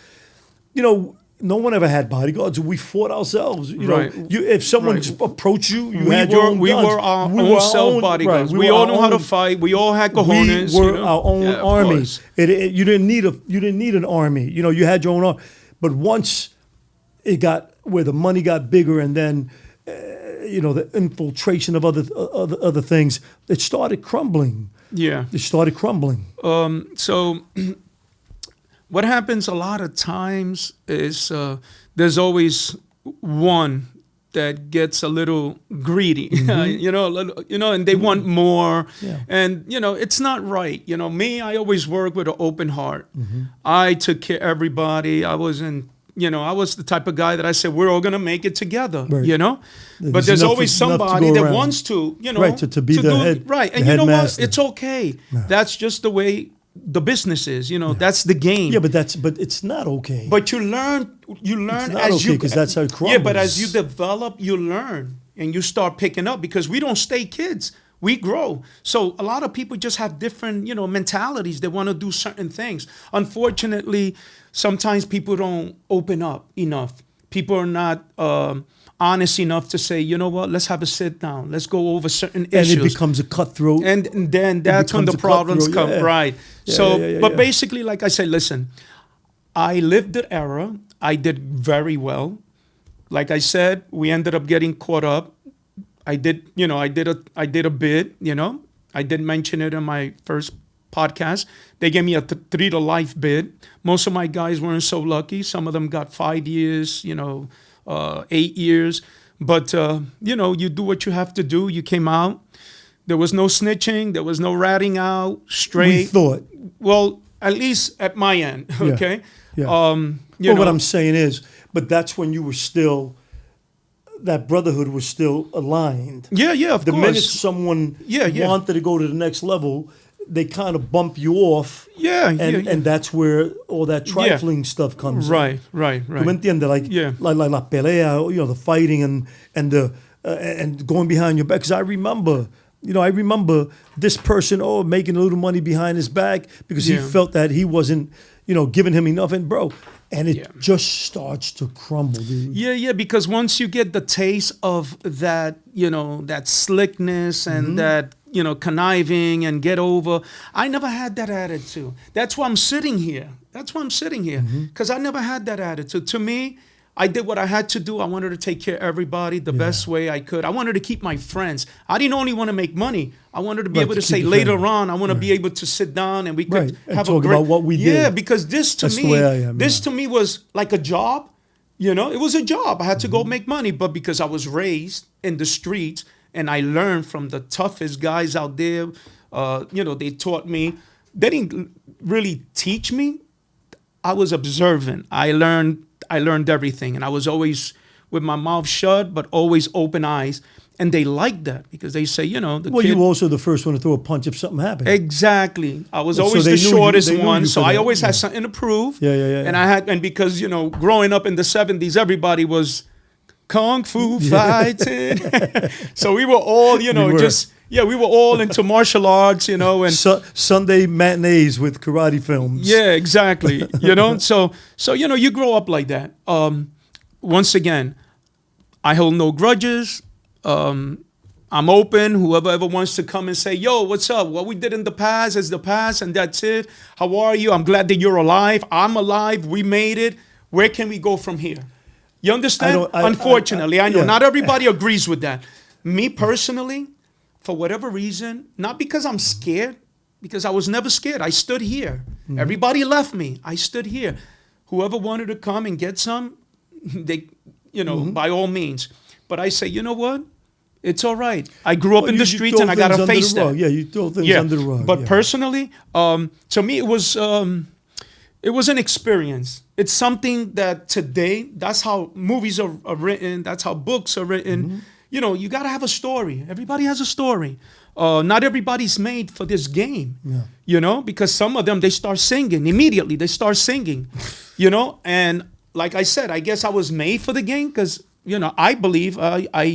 no one ever had bodyguards. We fought ourselves. If someone approached you, had your own guns. We were our own self-bodyguards. Right. We all knew how to fight. We all had cojones. We were our own army. You didn't need an army. You had your own army. But once it got where the money got bigger, and then the infiltration of other things, it started crumbling. Yeah. It started crumbling. So what happens a lot of times is there's always one that gets a little greedy, and they want more. Yeah. And, it's not right. Me, I always work with an open heart. I took care of everybody. I was the type of guy that I said, we're all going to make it together, But there's always somebody that wants to, Right, to be the head. Right, and you know what? It's okay. Yeah. That's just the way the business is, that's the game. Yeah, but it's not okay. But you learn it's not as okay, because that's how it crumbles. Yeah, but as you develop, you learn. and you start picking up, because we don't stay kids. We grow. So a lot of people just have different, mentalities. They want to do certain things. Unfortunately, sometimes people don't open up enough. People are not honest enough to say, you know what, let's have a sit down. Let's go over certain issues. And it becomes a cutthroat. And then that's when the problems come. Yeah. Right. Yeah, So, yeah. basically, like I said, listen, I lived the era. I did very well. Like I said, we ended up getting caught up. I did a bid, I did mention it in my first podcast. They gave me a 3 to life bid. Most of my guys weren't so lucky. Some of them got 5 years, 8 years. But, you do what you have to do. You came out. There was no snitching. There was no ratting out. Straight. We thought. Well, at least at my end, okay? Yeah. What I'm saying is, but that's when you were still, that brotherhood was still aligned. Yeah, of course. The minute someone wanted to go to the next level, they kind of bump you off. And that's where all that trifling stuff comes in. Right. ¿Tú me entiendes? Like la pelea, the fighting and the and going behind your back. Because I remember this person making a little money behind his back because he felt that he wasn't giving him enough. And bro, and it just starts to crumble, dude. Yeah, because once you get the taste of that, that slickness and that, conniving and get over. I never had that attitude. That's why I'm sitting here. Because I never had that attitude. To me, I did what I had to do. I wanted to take care of everybody the best way I could. I wanted to keep my friends. I didn't only want to make money. I wanted to be able to say later on, I want to be able to sit down and we could and have talk a great, about what we did. Yeah, because this to me was like a job. It was a job. I had to go make money. But because I was raised in the streets and I learned from the toughest guys out there, they taught me. They didn't really teach me. I was observant. I learned everything, and I was always with my mouth shut, but always open eyes. And they liked that because they say, you were also the first one to throw a punch if something happened. Exactly. I was always the shortest one, so I always had something to prove. Yeah. And because growing up in the 70s, everybody was kung fu fighting, so we were all, we were all into martial arts, and Sunday matinees with karate films. Yeah, exactly. So you grow up like that. Once again, I hold no grudges. I'm open. Whoever ever wants to come and say, yo, what's up? What we did in the past is the past, and that's it. How are you? I'm glad that you're alive. I'm alive. We made it. Where can we go from here? You understand? Unfortunately, I know not everybody agrees with that. Me personally, for whatever reason, not because I'm scared, because I was never scared. I stood here. Everybody left me. I stood here. Whoever wanted to come and get some, they, by all means. But I say, you know what? It's all right. I grew up in the streets and I got to face that. Yeah, you throw things under the rug. But personally, to me, it was an experience. It's something that today, that's how movies are written. That's how books are written. You got to have a story. Everybody has a story. Not everybody's made for this game, because some of them, they start singing immediately. They start singing, and like I said, I guess I was made for the game because, I believe I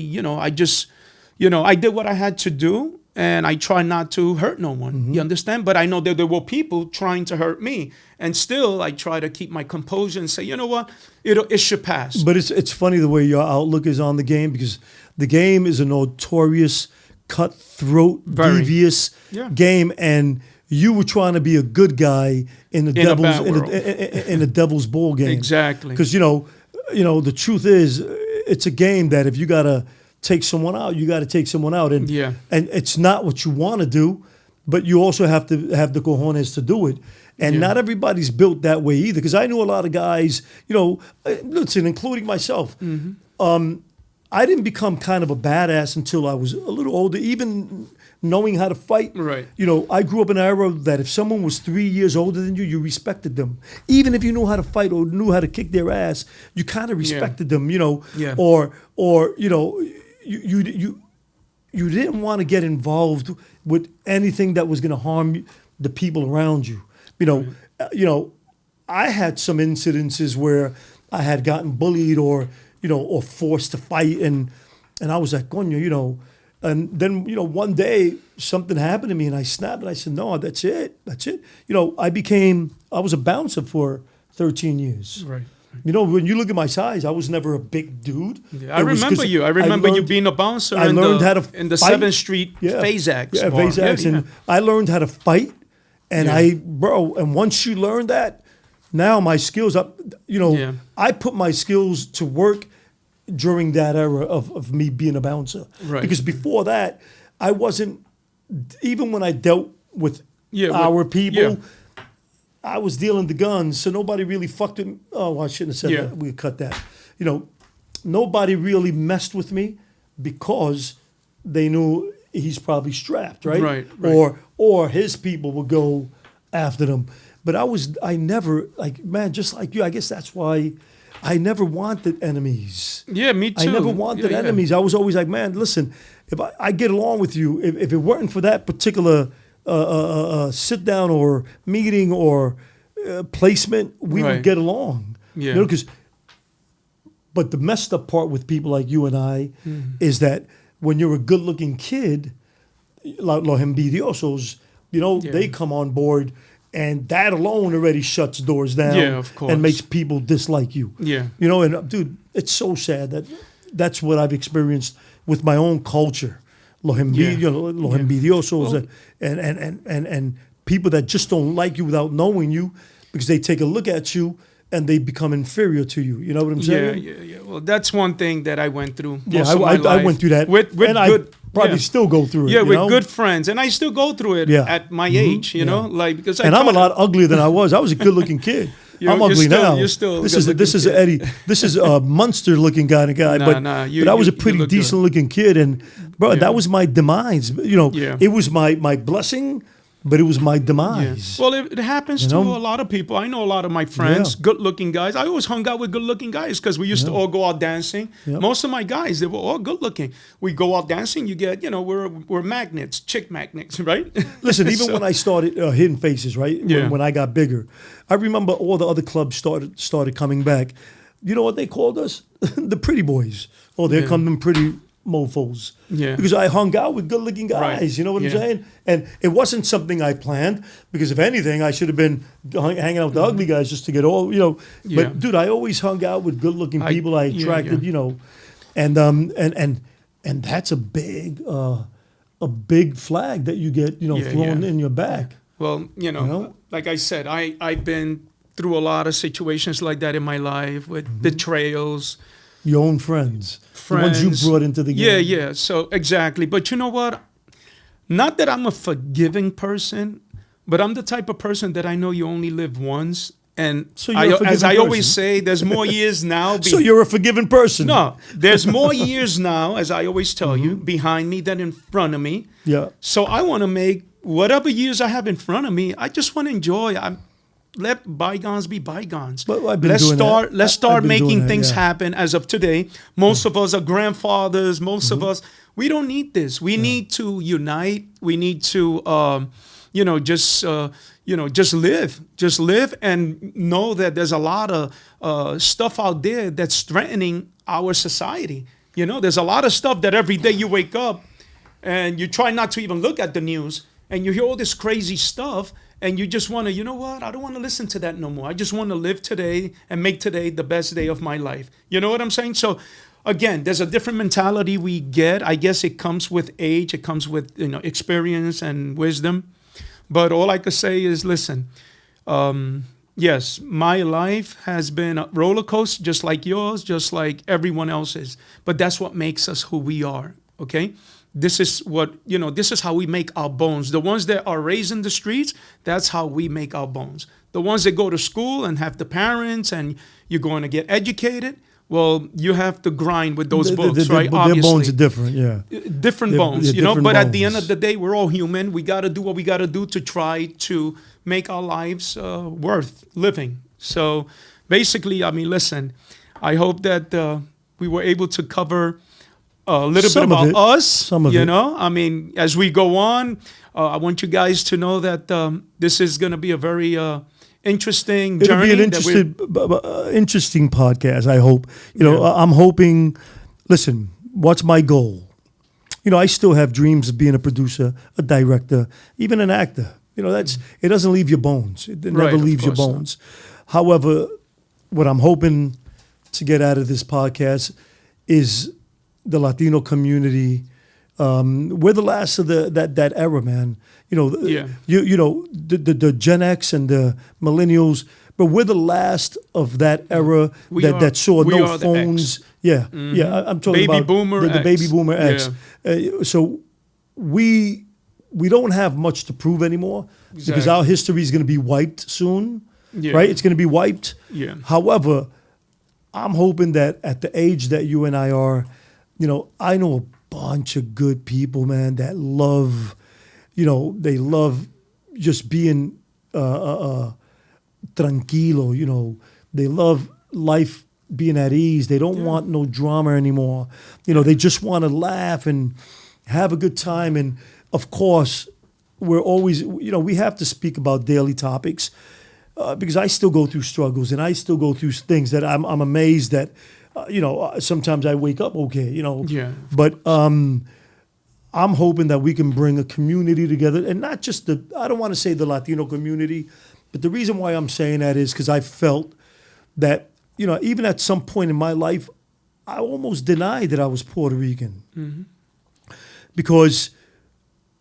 did what I had to do and I try not to hurt no one. You understand? But I know that there were people trying to hurt me, and still I try to keep my composure and say, you know what, it should pass. But it's funny the way your outlook is on the game, because the game is a notorious, cutthroat, devious game, and you were trying to be a good guy in the devil's bowl game. Exactly. Because the truth is, it's a game that if you gotta take someone out, you gotta take someone out, and it's not what you want to do, but you also have to have the cojones to do it. And not everybody's built that way either. Because I knew a lot of guys, listen, including myself. I didn't become kind of a badass until I was a little older, even knowing how to fight. Right. I grew up in an era that if someone was 3 years older than you, you respected them. Even if you knew how to fight or knew how to kick their ass, you kind of respected them, or you didn't want to get involved with anything that was going to harm the people around you. I had some incidences where I had gotten bullied or forced to fight, and And I was like, coño, and then, one day something happened to me and I snapped and I said, no, that's it. That's it. I was a bouncer for 13 years. Right. When you look at my size, I was never a big dude. Yeah, I remember you. I remember you being a bouncer I learned how to in the fight. 7th Street Phasax Yeah, bar. Phasax. And I learned how to fight. And and once you learn that, now my skills up, I put my skills to work during that era of me being a bouncer. Right. Because before that, I wasn't, even when I dealt with our people, I was dealing the guns, so nobody really fucked with me. Oh, I shouldn't have said that. We could cut that. Nobody really messed with me because they knew he's probably strapped, right? Right. Or his people would go after them. But I never, just like you, I guess that's why I never wanted enemies. Yeah, me too. I never wanted enemies. I was always like, man, listen, if I get along with you, if it weren't for that particular sit down or meeting or placement, we would get along. Yeah. But the messed up part with people like you and I is that when you're a good looking kid, like los envidiosos, they come on board. And that alone already shuts doors down of course. And makes people dislike you. Yeah. And dude, it's so sad that's what I've experienced with my own culture. Los envidiosos and people that just don't like you without knowing you because they take a look at you and they become inferior to you. You know what I'm saying? Yeah. Well, that's one thing that I went through. I went through that. With good, probably still go through it. Yeah, with good friends, and I still go through it at my age. Because I'm a lot uglier than I was. I was a good-looking kid. I'm ugly now. You're still this is Eddie. This is a monster-looking kind of guy. But I was a pretty decent-looking kid, and that was my demise. It was my blessing. But it was my demise. Yeah. Well, it happens to a lot of people. I know a lot of my friends, good-looking guys. I always hung out with good-looking guys because we used to all go out dancing. Yep. Most of my guys, they were all good-looking. We go out dancing. You get, we're magnets, chick magnets, right? Listen, even when I started Hidden Faces, right? When I got bigger, I remember all the other clubs started coming back. You know what they called us? The pretty boys. Oh, there come them pretty mofos. Yeah. Because I hung out with good-looking guys, right. You know what I'm saying? And it wasn't something I planned because if anything, I should have been hanging out with the ugly guys just to get all, But dude, I always hung out with good-looking people. I attracted, and that's a big flag that you get, thrown in your back. Well, like I said, I've been through a lot of situations like that in my life with betrayals. Your own friends. The ones you brought into the game. Yeah. So exactly. But you know what? Not that I'm a forgiving person, but I'm the type of person that I know you only live once. And so as I always say, there's more years now. So you're a forgiving person. No, there's more years now, as I always tell you, behind me than in front of me. Yeah. So I want to make whatever years I have in front of me, I just want to enjoy. Let bygones be bygones. Let's start making things happen as of today. Most of us are grandfathers. Most of us, we don't need this. We need to unite. We need to, just live and know that there's a lot of stuff out there that's threatening our society. There's a lot of stuff that every day you wake up and you try not to even look at the news and you hear all this crazy stuff. And you just want to, you know what? I don't want to listen to that no more. I just want to live today and make today the best day of my life. You know what I'm saying? So, again, there's a different mentality we get. I guess it comes with age. It comes with, experience and wisdom. But all I could say is, listen, yes, my life has been a roller coaster, just like yours, just like everyone else's. But that's what makes us who we are, okay? This is this is how we make our bones. The ones that are raised in the streets, that's how we make our bones. The ones that go to school and have the parents and you're going to get educated, well, you have to grind with those books, right? Obviously. Their bones are different, yeah. Different bones, but at the end of the day, we're all human. We got to do what we got to do to try to make our lives worth living. So basically, listen, I hope that we were able to cover a little bit about us, some of it. As we go on, I want you guys to know that this is going to be a very interesting journey. It'll be an interesting podcast, I hope. I'm hoping, listen, what's my goal? I still have dreams of being a producer, a director, even an actor. It doesn't leave your bones. It never leaves your bones. However, what I'm hoping to get out of this podcast is the Latino community. We're the last of that era, man. The Gen X and the millennials, but we're the last of that era that saw no phones. Yeah, I'm talking baby about boomer the baby boomer X. So we don't have much to prove anymore because our history is going to be wiped soon, right? It's going to be wiped. Yeah. However, I'm hoping that at the age that you and I are, I know a bunch of good people, man, that love, they love just being tranquilo, they love life being at ease. They don't want no drama anymore. They just want to laugh and have a good time. And of course, we're always, we have to speak about daily topics because I still go through struggles and I still go through things that I'm amazed that, sometimes I wake up okay, Yeah. But I'm hoping that we can bring a community together and not just I don't want to say the Latino community, but the reason why I'm saying that is because I felt that, even at some point in my life, I almost denied that I was Puerto Rican because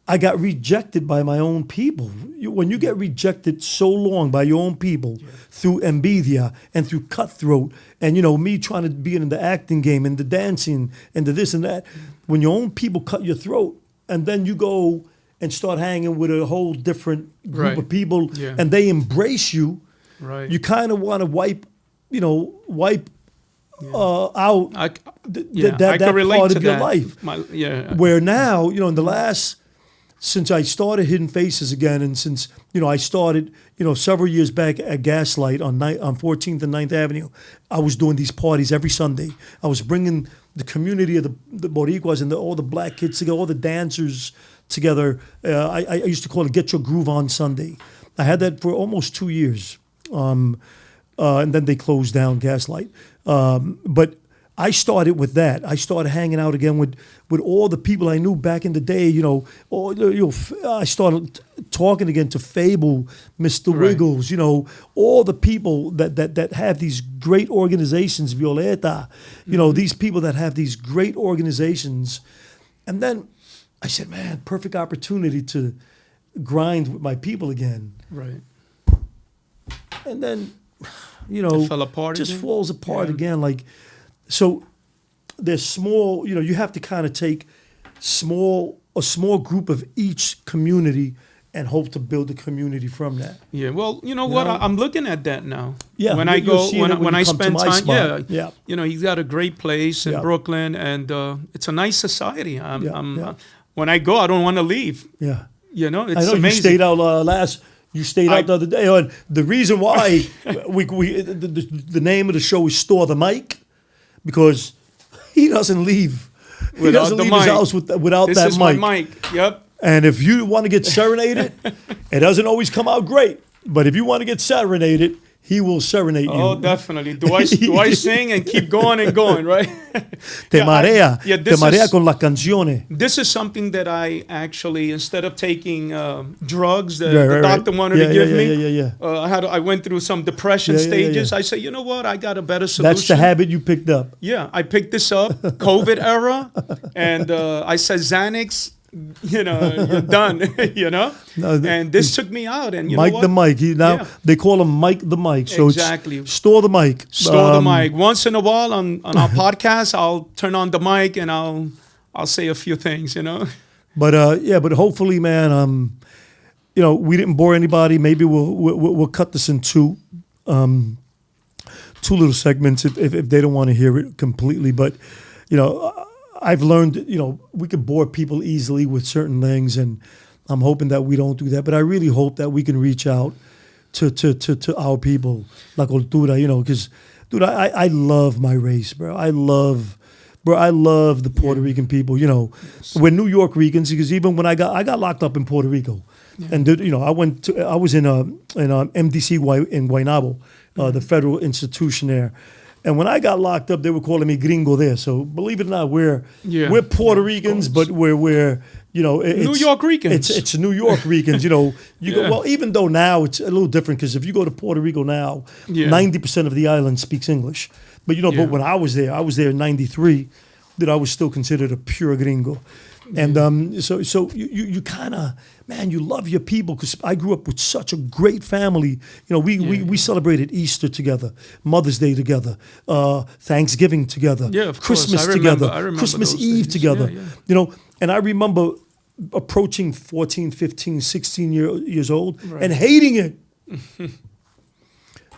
I got rejected by my own people. When you get rejected so long by your own people through envidia and through cutthroat and, me trying to be in the acting game and the dancing and the this and that, when your own people cut your throat and then you go and start hanging with a whole different group of people and they embrace you, you kind of want to wipe out that part of your life. Where now, in the last, since I started Hidden Faces again, and since, I started, several years back at Gaslight on 14th and 9th Avenue, I was doing these parties every Sunday. I was bringing the community of the Boricuas and all the black kids together, all the dancers together. I used to call it Get Your Groove On Sunday. I had that for almost 2 years. And then they closed down Gaslight. But I started with that. I started hanging out again with all the people I knew back in the day. I started talking again to Fable, Mr. Wiggles. All the people that have these great organizations, Violeta. These people that have these great organizations. And then I said, man, perfect opportunity to grind with my people again. Right. And then, it fell apart just again? falls apart again. So there's small, you have to kind of take a small group of each community and hope to build a community from that. Yeah, well, what? I'm looking at that now. Yeah, when I go, when I spend time, spot. He's got a great place in Brooklyn, and it's a nice society. When I go, I don't want to leave. Yeah, it's I know amazing. You stayed out You stayed out the other day. And the reason why the name of the show is Store the Mic, because he doesn't leave. He doesn't leave his house without that mic. This is my mic. Yep. And if you want to get serenaded, it doesn't always come out great. But if you want to get serenaded, he will serenade you. Oh, definitely. Do I sing and keep going and going, right? Te marea con las canciones. This is something that I actually, instead of taking drugs that the doctor wanted to give me, I went through some depression stages. I said, you know what? I got a better solution. That's the habit you picked up. Yeah, I picked this up, COVID era, and I said, Xanax, you're done, No, and this took me out. And Mike the Mic. They call him Mike the Mic. So exactly. It's Store the Mic. Store the mic. Once in a while on our podcast, I'll turn on the mic and I'll say a few things, But hopefully, man, we didn't bore anybody. Maybe we'll cut this in two little segments if they don't want to hear it completely. But I've learned, we could bore people easily with certain things, and I'm hoping that we don't do that. But I really hope that we can reach out to our people, La Cultura, because, dude, I love my race, bro. I love the Puerto Rican people. We're New York Ricans, because even when I got locked up in Puerto Rico, and I was in MDC in Guaynabo, the federal institution there. And when I got locked up, they were calling me gringo there. So believe it or not, we're Puerto Ricans, but we're it's New York Ricans. It's New York Ricans. Go, well, even though now it's a little different because if you go to Puerto Rico now, 90% of the island speaks English. But but when I was there in '93, that I was still considered a pure gringo. And so you kind of, man, you love your people because I grew up with such a great family. We celebrated Easter together, Mother's Day together, Thanksgiving together, Christmas together, Christmas Eve together. And I remember approaching 14, 15, 16 years old and hating it.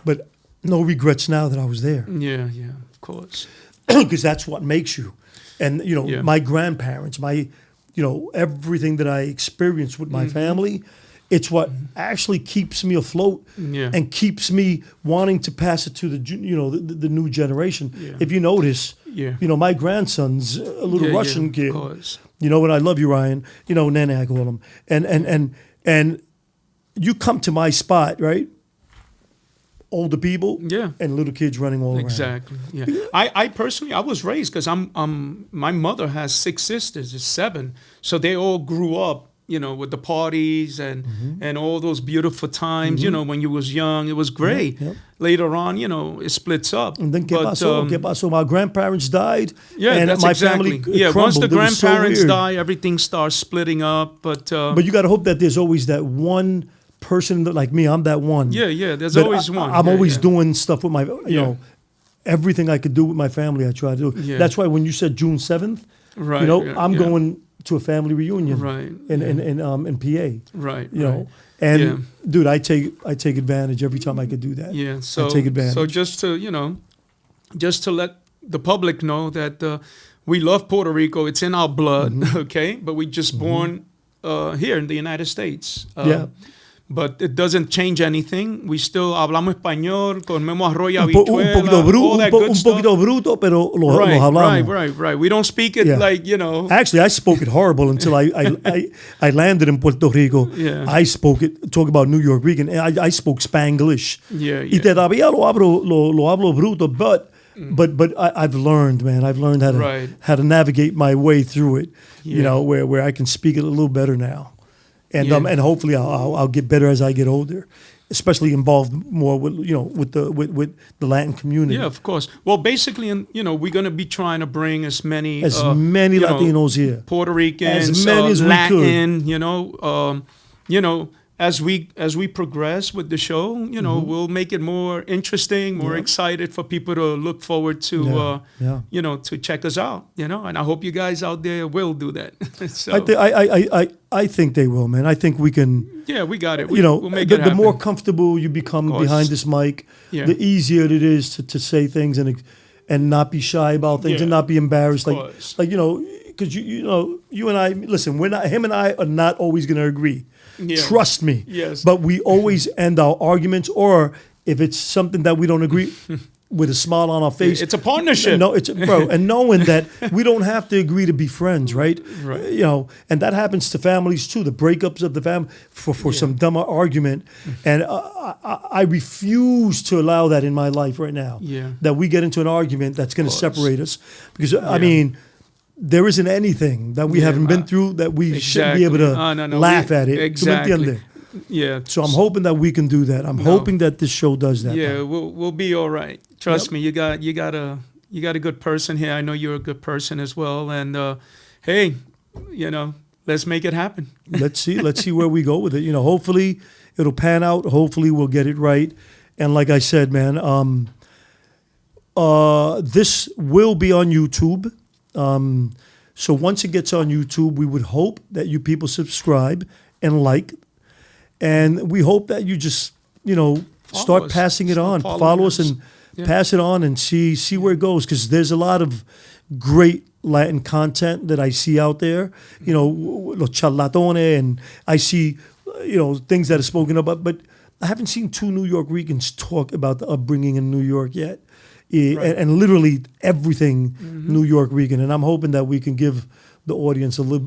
But no regrets now that I was there. Yeah, of course. Because that's what makes you. And, my grandparents, everything that I experienced with my family, it's what actually keeps me afloat and keeps me wanting to pass it to the new generation. Yeah. If you notice, my grandson's a little Russian kid. Of course. And I love you, Ryan. Nene, I call him. And you come to my spot, right? Older people, and little kids running all around. Exactly. Yeah. I personally, I was raised because my mother has 6 sisters, it's 7, so they all grew up, with the parties and all those beautiful times. When you was young, it was great. Yep. Later on, it splits up. And then ¿qué pasó? My grandparents died. Yeah, and that's my exactly. family crumbled. Once the grandparents so die, everything starts splitting up. But you got to hope that there's always that one person that, like me, I'm that one. Yeah. There's always one. I'm always doing stuff with my, everything I could do with my family. I try to do. Yeah. That's why when you said June 7th, I'm going to a family reunion, in PA, right? And dude, I take advantage every time I could do that. Yeah, so I take advantage. So just to let the public know that we love Puerto Rico. It's in our blood, okay? But we just born here in the United States. But it doesn't change anything. We still hablamos español, comemos arroz y habichuela, all that good stuff. Un poquito bruto, pero lo hablamos. Right. We don't speak it like, Actually, I spoke it horrible until I landed in Puerto Rico. Yeah. I talk about New York Rican, and I spoke Spanglish. Yeah. Y todavía lo hablo bruto, but I've learned, man. I've learned how to navigate my way through it, where I can speak it a little better now. And and hopefully I'll get better as I get older, especially involved more with with the Latin community. Yeah, of course. Well, basically, we're going to be trying to bring as many Latinos here, Puerto Ricans, as many as Latin, we could. As we progress with the show, we'll make it more interesting, more excited for people to look forward to, to check us out, And I hope you guys out there will do that. So, I think they will, man. I think we can. Yeah, we got it. We'll make it happen. The more comfortable you become behind this mic, the easier it is to say things and not be shy about things and not be embarrassed. Because you and I, listen, him and I are not always going to agree. Yeah. Trust me. Yes. But we always end our arguments, or if it's something that we don't agree, with a smile on our face. It's a partnership. No, and knowing that we don't have to agree to be friends, right? Right. And that happens to families too. The breakups of the family for some dumber argument, and I refuse to allow that in my life right now. Yeah. That we get into an argument that's going to separate us, because I mean, there isn't anything that we haven't been through that we shouldn't be able to laugh at it. Exactly. Yeah. So I'm hoping that we can do that. I'm hoping that this show does that. Yeah, we'll be all right. Trust me. You got a good person here. I know you're a good person as well. And hey, let's make it happen. Let's see where we go with it. Hopefully it'll pan out. Hopefully we'll get it right. And like I said, man, this will be on YouTube. So once it gets on YouTube, we would hope that you people subscribe and like, and we hope that you just, start passing it on, follow us and pass it on and see where it goes. Cause there's a lot of great Latin content that I see out there, los charlatones, and I see, things that are spoken about, but I haven't seen two New York Ricans talk about the upbringing in New York yet. And literally everything New York Rican. And I'm hoping that we can give the audience a little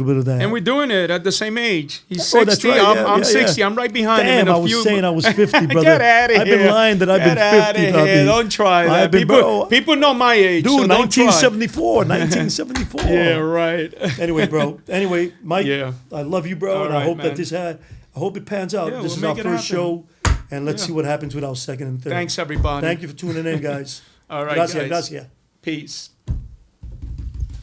bit of that. And we're doing it at the same age. He's Oh, that's 60. right. Yeah, I'm yeah, 60. yeah. I'm right behind him. Damn, in a I was few, saying I was 50, brother. Get out of here. I've been lying that I've been 50, Get out of here. Bobby. Don't try that. I've been, People know my age. Dude, so don't try. 1974, 1974. Yeah, right. Anyway, bro. Anyway, Mike, Yeah. I love you, bro, All and I right, hope man. I hope it pans out. Yeah, This we'll is make our it first happen. show, and let's Yeah. see what happens with our second and third. Thanks, everybody. Thank you for tuning in, guys. All right, Gracias, guys. gracias. Peace.